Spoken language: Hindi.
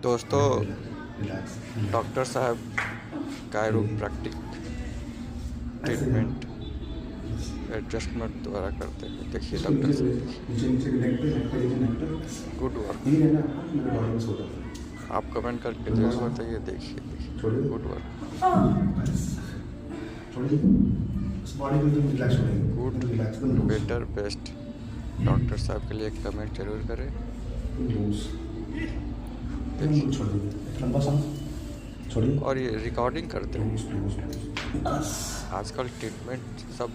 दोस्तों, रिलैक्स डॉक्टर साहब कायरोप्रैक्टिक ट्रीटमेंट एडजस्टमेंट द्वारा करते हैं। देखिए इसको डॉक्टर नीचे साहब, देखिए नीचे नीचे नेक पे नीचे नेक पे गुड वर्क। यही रहना आपका, मेरे बॉडी में सो जाता आप कमेंट करके है। जरूर बताइए। देखिए देखिए, छोड़िए गुड वर्क, बस छोड़िए, उस बॉडी को एकदम रिलैक्स हो जाएगी, गुड, एकदम रिलैक्स, एकदम लूज बेटर, बेस्ट। डॉक्टर साहब के लिए एक कमेंट जरूर करें। लूज, एकदम देखिए, लूज छोड़ दीजिए, एक लंबा सांस छोड़िए, और ये रिकॉर्डिंग करते हैं। लूज लूज लूज, बस आजकल ट्रीटमेंट सब